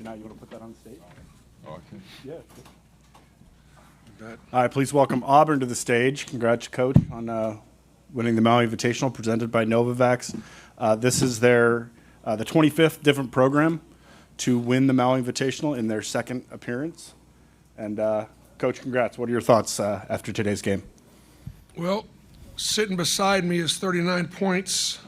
Janai, you want to put that on the stage? Oh, okay. Yeah. All right, please welcome Auburn to the stage. Congrats, Coach, on winning the Maui Invitational presented by Novavax. This is their the 25th different program to win the Maui Invitational in their second appearance. And Coach, congrats. What are your thoughts after today's game? Well, sitting beside me is 39 points,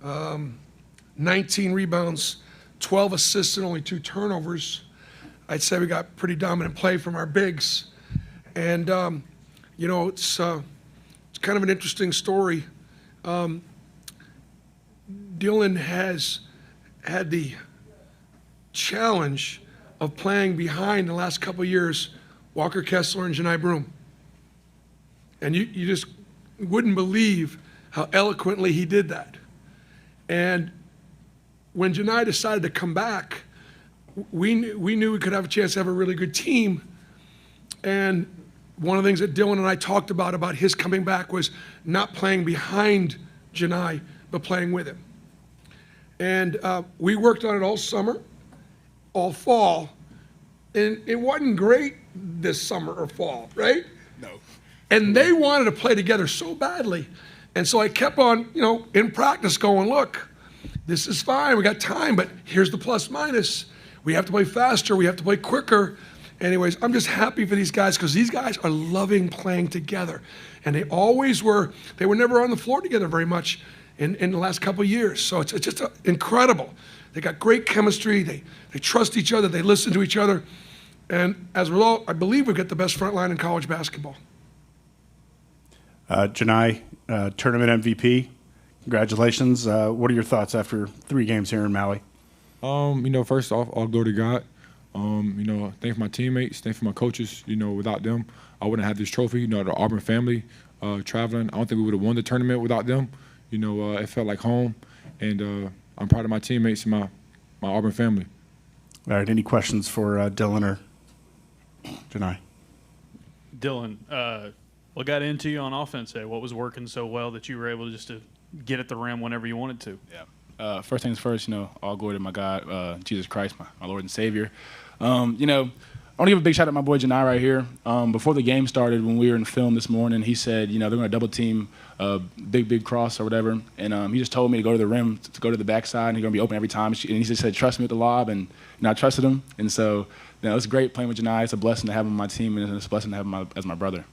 19 rebounds, 12 assists, and only 2 turnovers. I'd say we got pretty dominant play from our bigs. And, it's kind of an interesting story. Dylan has had the challenge of playing behind the last couple of years Walker Kessler and Janai Broom. And you just wouldn't believe how eloquently he did that. And when Janai decided to come back, we knew we could have a chance to have a really good team. And one of the things that Dylan and I talked about his coming back was not playing behind Janai, but playing with him. And we worked on it all summer, all fall, and it wasn't great this summer or fall, right? No. And they wanted to play together so badly. And so I kept on, in practice going, look, this is fine, we got time, but here's the plus minus. We have to play faster, we have to play quicker. Anyways, I'm just happy for these guys because these guys are loving playing together. And they always were, they were never on the floor together very much in the last couple of years. So it's just incredible. They got great chemistry, they trust each other, they listen to each other. And as a result, I believe we've got the best front line in college basketball. Janai, tournament MVP. Congratulations. What are your thoughts after 3 games here in Maui? First off, all glory to God. Thank for my teammates, thank for my coaches. Without them, I wouldn't have this trophy. The Auburn family traveling. I don't think we would have won the tournament without them. It felt like home, and I'm proud of my teammates and my Auburn family. All right, any questions for Dylan or Janai? Dylan, what got into you on offense today? What was working so well that you were able just to get at the rim whenever you wanted to? Yeah. First things first, all glory to my God, Jesus Christ, my Lord and Savior. I want to give a big shout out to my boy Janai right here. Before the game started, when we were in film this morning, he said, they're going to double team big cross or whatever. And he just told me to go to the rim, to go to the backside, and he's going to be open every time. And he just said, trust me with the lob, and I trusted him. And so, it's great playing with Janai. It's a blessing to have him on my team, and it's a blessing to have him as my brother.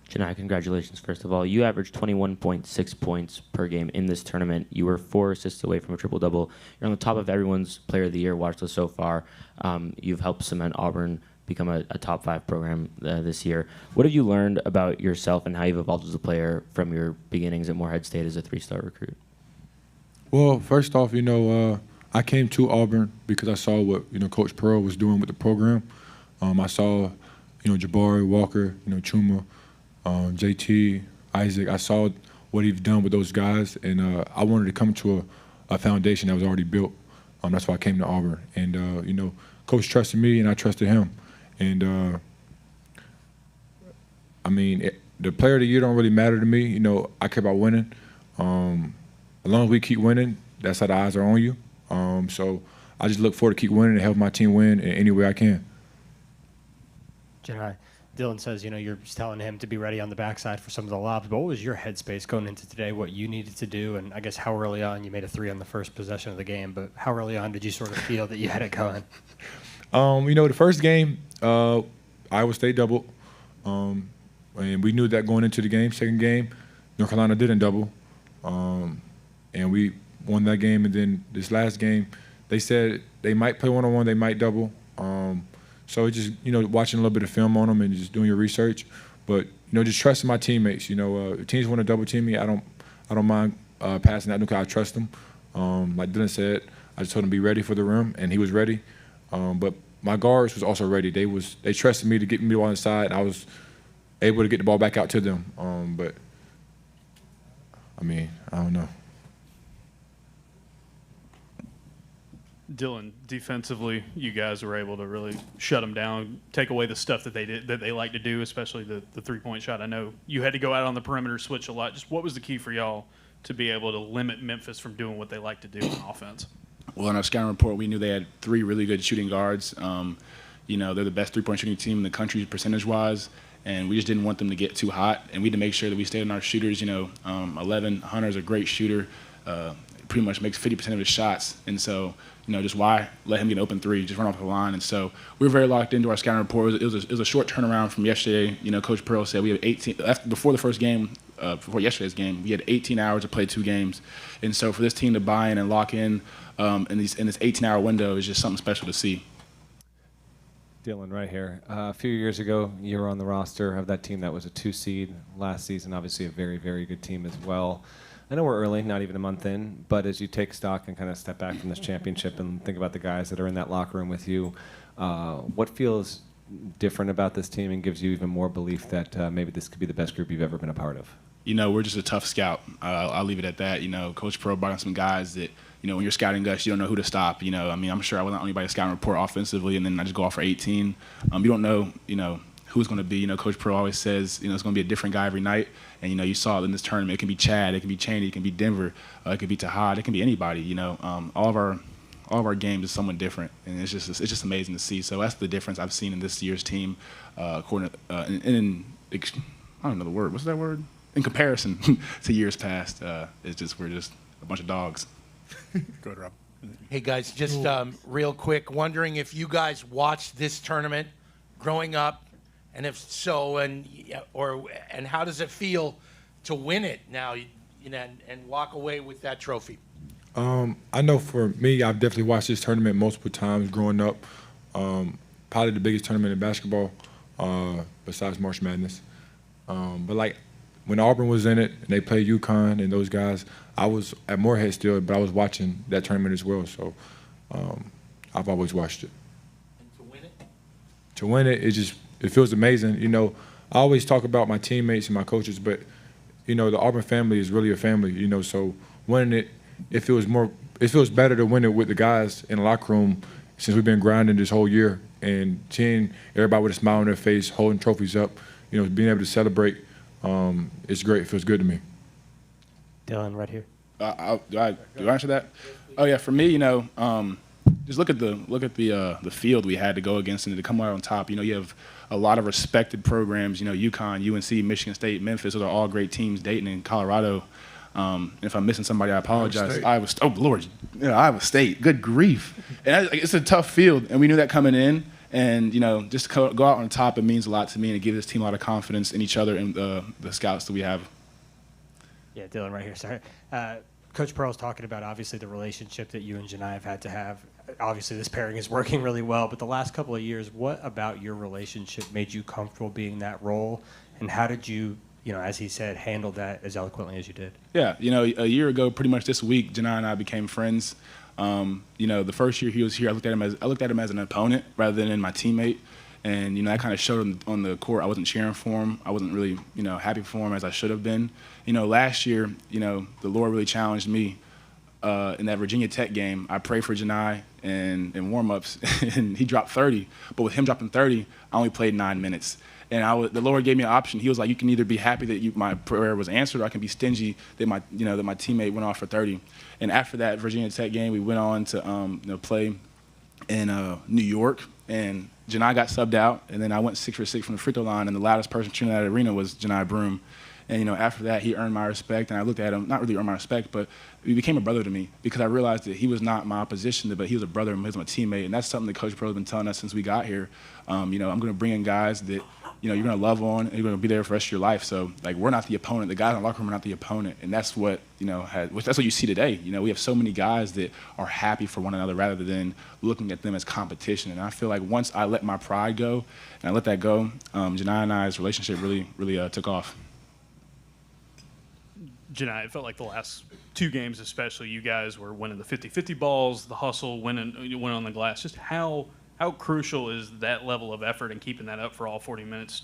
Janai, congratulations, first of all. You averaged 21.6 points per game in this tournament. You were 4 assists away from a triple-double. You're on the top of everyone's Player of the Year watch list so far. You've helped cement Auburn become a top 5 program this year. What have you learned about yourself and how you've evolved as a player from your beginnings at Morehead State as a 3-star recruit? Well, first off, I came to Auburn because I saw what, Coach Pearl was doing with the program. I saw, Jabari, Walker, Chuma, JT, Isaac. I saw what he's done with those guys, and I wanted to come to a foundation that was already built. That's why I came to Auburn. And, Coach trusted me, and I trusted him. And, the player of the year don't really matter to me. I care about winning. As long as we keep winning, that's how the eyes are on you. So I just look forward to keep winning and help my team win in any way I can. Janai, Dylan says, you're just telling him to be ready on the backside for some of the lobs. But what was your headspace going into today, what you needed to do? And I guess how early on, you made a 3 on the first possession of the game, but how early on did you sort of feel that you had it going? The first game, Iowa State doubled. And we knew that going into the game. Second game, North Carolina didn't double. And we won that game. And then this last game, they said they might play one-on-one, they might double. So just, watching a little bit of film on them and just doing your research. But, just trusting my teammates. If teams want to double team me, I don't mind passing that because I trust them. Like Dylan said, I just told him to be ready for the rim, and he was ready. But my guards was also ready. They trusted me to get me on the side, and I was able to get the ball back out to them. But, I don't know. Dylan, defensively, you guys were able to really shut them down, take away the stuff that they like to do, especially the 3-point shot. I know you had to go out on the perimeter, switch a lot. Just what was the key for y'all to be able to limit Memphis from doing what they like to do on offense? Well, in our scouting report, we knew they had 3 really good shooting guards. They're the best three-point shooting team in the country percentage-wise, and we just didn't want them to get too hot. And we had to make sure that we stayed on our shooters. 11, Hunter's a great shooter, pretty much makes 50% of his shots. And so, just why let him get an open 3, just run off the line. And so we were very locked into our scouting report. It was a short turnaround from yesterday. Coach Pearl said we have 18 before the first game. Before yesterday's game, we had 18 hours to play 2 games, and so for this team to buy in and lock in in this 18-hour window is just something special to see. Dylan, right here. A few years ago, you were on the roster of that team that was a 2 seed last season. Obviously, a very, very good team as well. I know we're early, not even a month in, but as you take stock and kind of step back from this championship and think about the guys that are in that locker room with you, what feels different about this team and gives you even more belief that maybe this could be the best group you've ever been a part of? We're just a tough scout. I'll leave it at that. Coach Pro brought in some guys that, when you're scouting us, you don't know who to stop. I'm sure I wasn't on anybody's scouting report offensively, and then I just go off for 18. You don't know, who's going to be. Coach Pro always says, it's going to be a different guy every night. And, you saw it in this tournament. It can be Chad, it can be Chaney, it can be Denver, it could be Tahad, it can be anybody. All of our games is someone different, and it's just amazing to see. So that's the difference I've seen in this year's team. I don't know the word. What's that word? In comparison to years past, we're just a bunch of dogs. Go ahead, Rob. Hey guys, just real quick, wondering if you guys watched this tournament growing up, and if so, and how does it feel to win it now, and walk away with that trophy? I know for me, I've definitely watched this tournament multiple times growing up. Probably the biggest tournament in basketball, besides March Madness. But when Auburn was in it and they played UConn and those guys, I was at Morehead still, but I was watching that tournament as well. So I've always watched it. And to win it? To win it, it feels amazing. I always talk about my teammates and my coaches, but the Auburn family is really a family. So winning it feels better to win it with the guys in the locker room since we've been grinding this whole year and seeing everybody with a smile on their face, holding trophies up, being able to celebrate. It's great. It feels good to me. Dylan, right here. Do I answer that? Oh yeah, for me, just look at the field we had to go against and to come out on top. You have a lot of respected programs. UConn, UNC, Michigan State, Memphis. Those are all great teams. Dayton and Colorado. And if I'm missing somebody, I apologize. Iowa State. Good grief! And it's a tough field, and we knew that coming in. And just to go out on top, it means a lot to me, and it gives this team a lot of confidence in each other and the scouts that we have. Yeah, Dylan, right here. Sorry. Coach Pearl's talking about, obviously, the relationship that you and Janai have had to have. Obviously, this pairing is working really well, but the last couple of years, what about your relationship made you comfortable being that role, and how did you, as he said, handle that as eloquently as you did? Yeah, a year ago, pretty much this week, Janai and I became friends. The first year he was here, I looked at him as an opponent rather than in my teammate. And, that kind of showed on the court. I wasn't cheering for him. I wasn't really, happy for him as I should have been. Last year, the Lord really challenged me in that Virginia Tech game. I prayed for Janai in warm-ups, and he dropped 30. But with him dropping 30, I only played 9 minutes. And the Lord gave me an option. He was like, you can either be happy that my prayer was answered, or I can be stingy that my teammate went off for 30. And after that Virginia Tech game, we went on to play in New York, and Janai got subbed out, and then I went 6 for 6 from the free throw line, and the loudest person shooting that arena was Janai Broom. And after that, he earned my respect, and I looked at him, not really earned my respect, but he became a brother to me because I realized that he was not my opposition, but he was a brother, and he was my teammate, and that's something that Coach Pro has been telling us since we got here. I'm going to bring in guys that you're going to love on, and you're going to be there for the rest of your life. So, we're not the opponent. The guys in the locker room are not the opponent, and that's what that's what you see today. We have so many guys that are happy for one another rather than looking at them as competition. And I feel like once I let my pride go and I let that go, Janai and I's relationship really took off. Janai, it felt like the last 2 games especially, you guys were winning the 50-50 balls, the hustle, winning on the glass. Just how crucial is that level of effort and keeping that up for all 40 minutes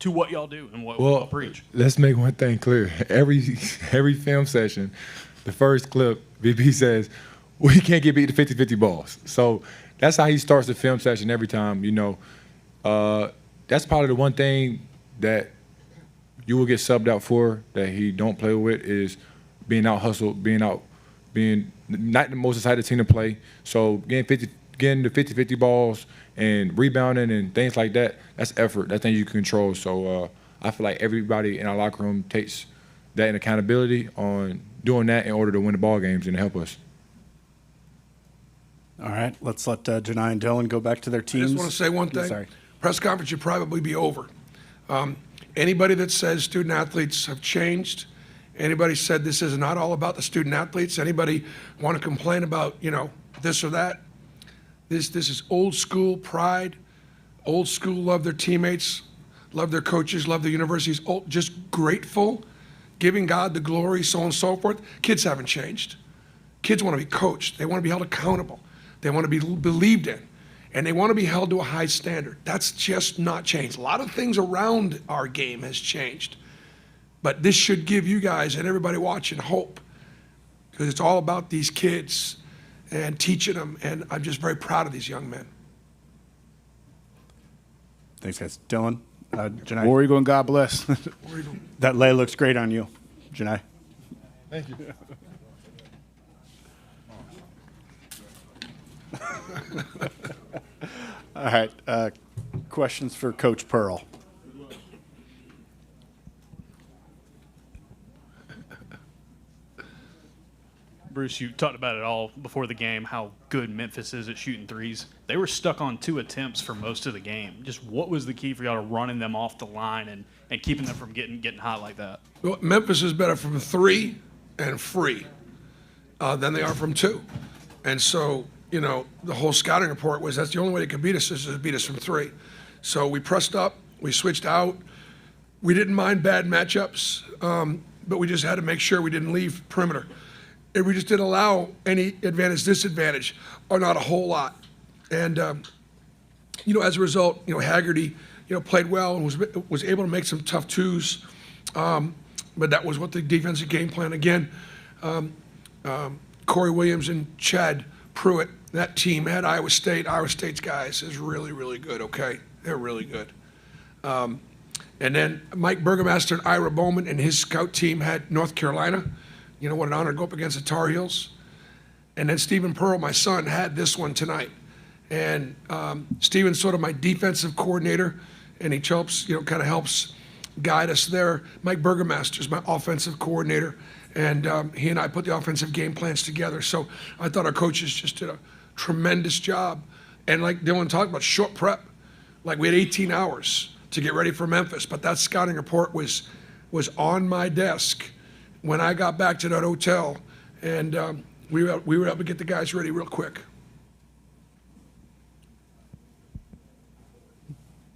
to what y'all do and what y'all preach? Let's make one thing clear. Every film session, the first clip, BP says, we can't get beat to 50-50 balls. So that's how he starts the film session every time, That's probably the one thing that you will get subbed out for that he don't play with is being out hustled, being not the most excited team to play. So getting the 50-50 balls and rebounding and things like that, that's effort. That's things you can control. So I feel like everybody in our locker room takes that in accountability on doing that in order to win the ball games and help us. All right, let's let Janai and Dylan go back to their I teams. just want to say one thing. Sorry. Press conference should probably be over. Anybody that says student athletes have changed, anybody said this is not all about the student athletes, anybody want to complain about, this or that, this is old school pride, old school love their teammates, love their coaches, love their universities, just grateful, giving God the glory, so on and so forth. Kids haven't changed. Kids want to be coached. They want to be held accountable. They want to be believed in. And they want to be held to a high standard. That's just not changed. A lot of things around our game has changed. But this should give you guys and everybody watching hope, because it's all about these kids and teaching them. And I'm just very proud of these young men. Thanks, guys. Dylan, Janai. War Eagle and God bless. That lay looks great on you, Janai. Thank you. All right, questions for Coach Pearl. Bruce, you talked about it all before the game, how good Memphis is at shooting threes. They were stuck on 2 attempts for most of the game. Just what was the key for y'all to running them off the line and keeping them from getting hot like that? Well, Memphis is better from 3 and free than they are from 2. And so, the whole scouting report was that's the only way they could beat us is to beat us from 3. So we pressed up, we switched out. We didn't mind bad matchups, but we just had to make sure we didn't leave perimeter. And we just didn't allow any advantage, disadvantage, or not a whole lot. And, as a result, Haggerty, played well and was able to make some tough twos. But that was what the defensive game plan. Again, Corey Williams and Chad Pruitt, that team had Iowa State. Iowa State's guys is really, really good, okay? They're really good. And then Mike Burgomaster and Ira Bowman and his scout team had North Carolina. What an honor to go up against the Tar Heels. And then Stephen Pearl, my son, had this one tonight. And Stephen's sort of my defensive coordinator, and he helps, kind of helps guide us there. Mike Burgomaster is my offensive coordinator, and he and I put the offensive game plans together. So I thought our coaches just did a tremendous job. And like Dylan talked about, short prep. Like we had 18 hours to get ready for Memphis, but that scouting report was on my desk when I got back to that hotel, and we were able to get the guys ready real quick.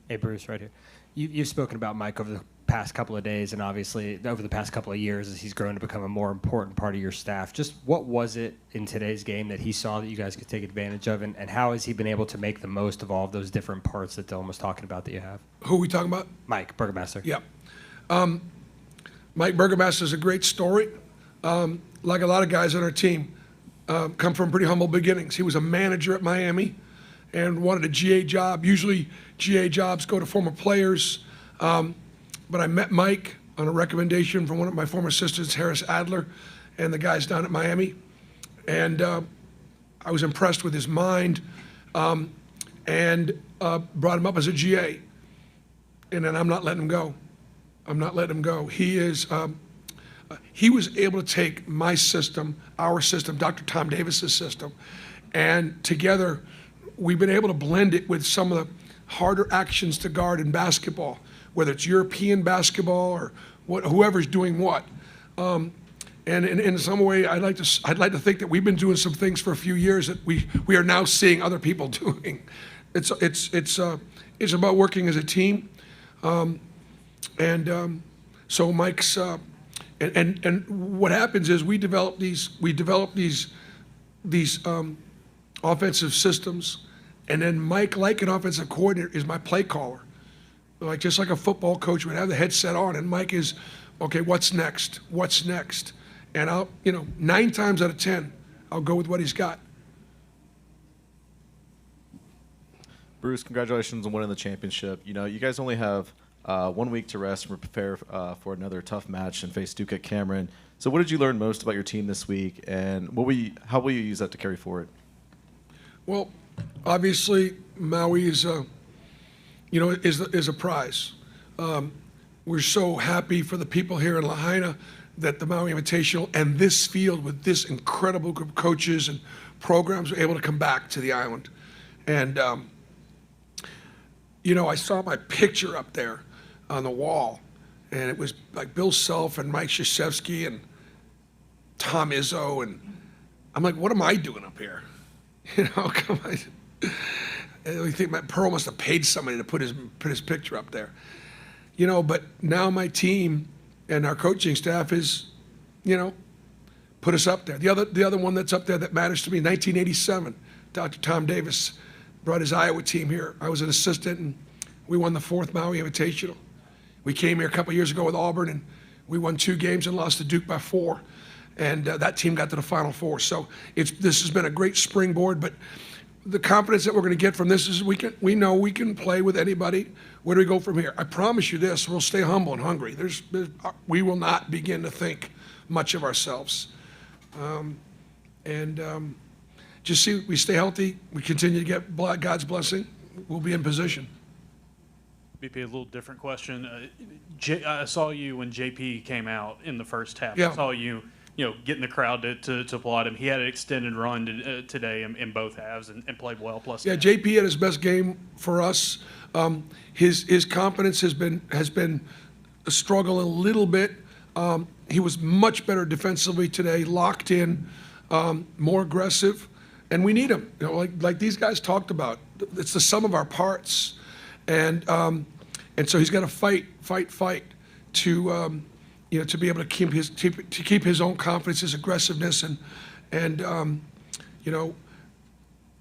Hey, Bruce, right here. You've spoken about Mike over the past couple of days, and obviously over the past couple of years as he's grown to become a more important part of your staff. Just what was it in today's game that he saw that you guys could take advantage of, and how has he been able to make the most of all of those different parts that Dylan was talking about that you have? Who are we talking about? Mike Burgomaster. Yeah. Mike Burgomaster is a great story. Like a lot of guys on our team, come from pretty humble beginnings. He was a manager at Miami and wanted a GA job. Usually GA jobs go to former players. But I met Mike on a recommendation from one of my former assistants, Harris Adler, and the guys down at Miami. And I was impressed with his mind and brought him up as a GA. And then I'm not letting him go. I'm not letting him go. He was able to take my system, our system, Dr. Tom Davis's system, and together we've been able to blend it with some of the harder actions to guard in basketball, whether it's European basketball or whoever's doing what. And in some way, I'd like to think that we've been doing some things for a few years that we are now seeing other people doing. It's about working as a team. So Mike's and what happens is we develop these offensive systems, and then Mike, like an offensive coordinator, is my play caller. Like just like a football coach would have the headset on, and Mike is, okay, what's next? What's next? And I'll 9 times out of 10, I'll go with what he's got. Bruce, congratulations on winning the championship. You guys only have 1 week to rest and prepare for another tough match and face Duke at Cameron. So what did you learn most about your team this week, and how will you use that to carry forward? Well, obviously, Maui is a prize. We're so happy for the people here in Lahaina that the Maui Invitational and this field with this incredible group of coaches and programs were able to come back to the island. And, I saw my picture up there on the wall, and it was like Bill Self and Mike Krzyzewski and Tom Izzo, and I'm like, what am I doing up here? Come on. I think Pearl must have paid somebody to put his picture up there. But now my team and our coaching staff is, put us up there. The other one that's up there that matters to me, 1987, Dr. Tom Davis brought his Iowa team here. I was an assistant, and we won the 4th Maui Invitational. We came here a couple years ago with Auburn, and we won 2 games and lost to Duke by 4. And that team got to the Final Four. So this has been a great springboard, but the confidence that we're going to get from this is we know we can play with anybody. Where do we go from here? I promise you this, we'll stay humble and hungry. We will not begin to think much of ourselves. Just see, we stay healthy, we continue to get God's blessing, we'll be in position. BP, a little different question. I saw you when JP came out in the first half. Yeah. I saw you, getting the crowd to applaud him. He had an extended run today in both halves and played well. Plus, Yeah, JP had his best game for us. His confidence has been a struggle a little bit. He was much better defensively today, locked in, more aggressive, and we need him. Like these guys talked about, it's the sum of our parts, and so he's got to fight to to be able to keep his own confidence, his aggressiveness,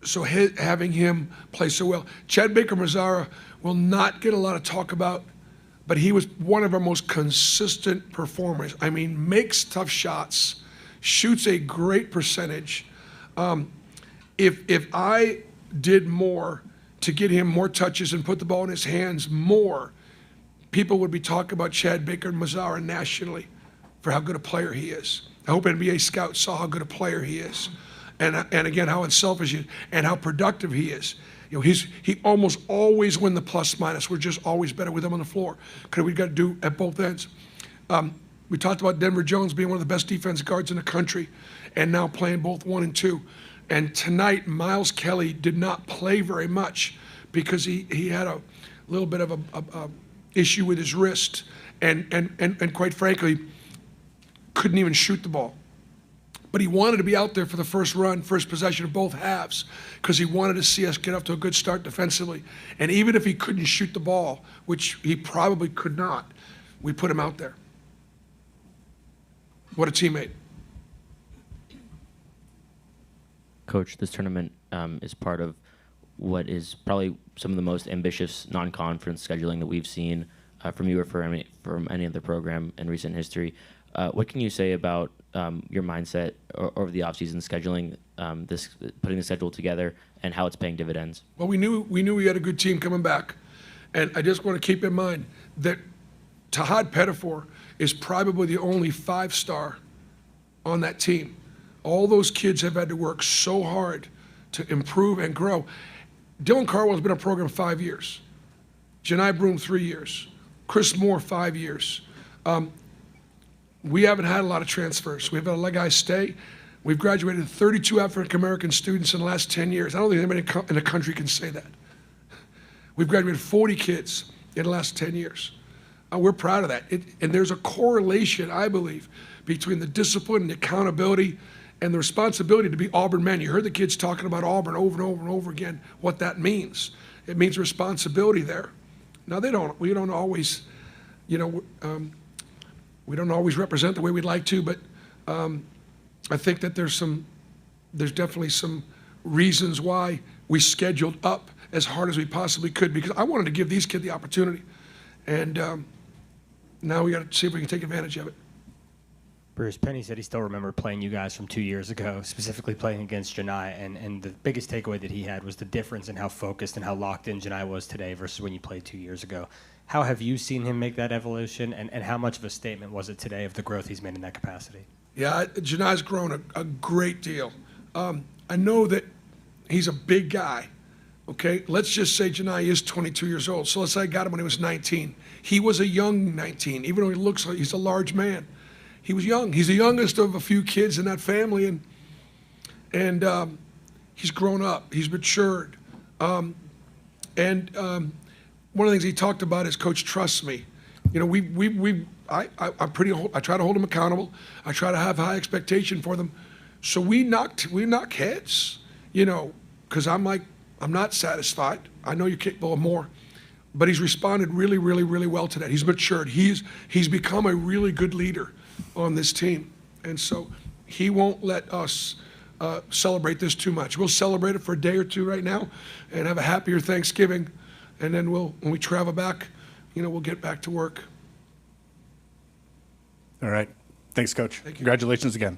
so having him play so well. Chad Baker-Mazara will not get a lot of talk about, but he was one of our most consistent performers. I mean, makes tough shots, shoots a great percentage. If I did more to get him more touches and put the ball in his hands more, people would be talking about Chad Baker-Mazara nationally for how good a player he is. I hope NBA scouts saw how good a player he is, and again how unselfish he is and how productive he is. He almost always win the plus minus. We're just always better with him on the floor because we got to do at both ends. We talked about Denver Jones being one of the best defensive guards in the country, and now playing both 1 and 2. And tonight, Miles Kelly did not play very much because he had a little bit of a issue with his wrist, and quite frankly, couldn't even shoot the ball. But he wanted to be out there for the first possession of both halves, because he wanted to see us get off to a good start defensively. And even if he couldn't shoot the ball, which he probably could not, we put him out there. What a teammate. Coach, this tournament is part of what is probably some of the most ambitious non-conference scheduling that we've seen from you or from any other program in recent history. What can you say about your mindset over the offseason scheduling, putting the schedule together, and how it's paying dividends? Well, we knew we had a good team coming back, and I just want to keep in mind that Tahad Pettifor is probably the only 5-star on that team. All those kids have had to work so hard to improve and grow. Dylan Carwell's been in a program 5 years. Janai Broom 3 years. Chris Moore 5 years. We haven't had a lot of transfers. We've had a lot of guys stay. We've graduated 32 African American students in the last 10 years. I don't think anybody in the country can say that. We've graduated 40 kids in the last 10 years. We're proud of that. And there's a correlation, I believe, between the discipline and the accountability and the responsibility to be Auburn men. You heard the kids talking about Auburn over and over and over again, what that means. It means responsibility there. Now, we don't always, we don't always represent the way we'd like to, but I think that there's definitely some reasons why we scheduled up as hard as we possibly could, because I wanted to give these kids the opportunity. And now we got to see if we can take advantage of it. Bruce, Penny said he still remembered playing you guys from 2 years ago, specifically playing against Janai, and the biggest takeaway that he had was the difference in how focused and how locked in Janai was today versus when you played 2 years ago. How have you seen him make that evolution, and how much of a statement was it today of the growth he's made in that capacity? Yeah, Janai's grown a great deal. I know that he's a big guy. Okay, let's just say Janai is 22 years old. So let's say I got him when he was 19. He was a young 19, even though he looks like he's a large man. He was young. He's the youngest of a few kids in that family, and he's grown up. He's matured. One of the things he talked about is, Coach, trust me. You know, I try to hold them accountable. I try to have high expectation for them. So we knock heads, you know, because I'm like, I'm not satisfied. I know you're capable of more. But he's responded really, really, really well to that. He's matured. He's become a really good leader on this team. And so he won't let us celebrate this too much. We'll celebrate it for a day or two right now and have a happier Thanksgiving. And then when we travel back, you know, we'll get back to work. All right. Thanks, Coach. Thank you. Congratulations again.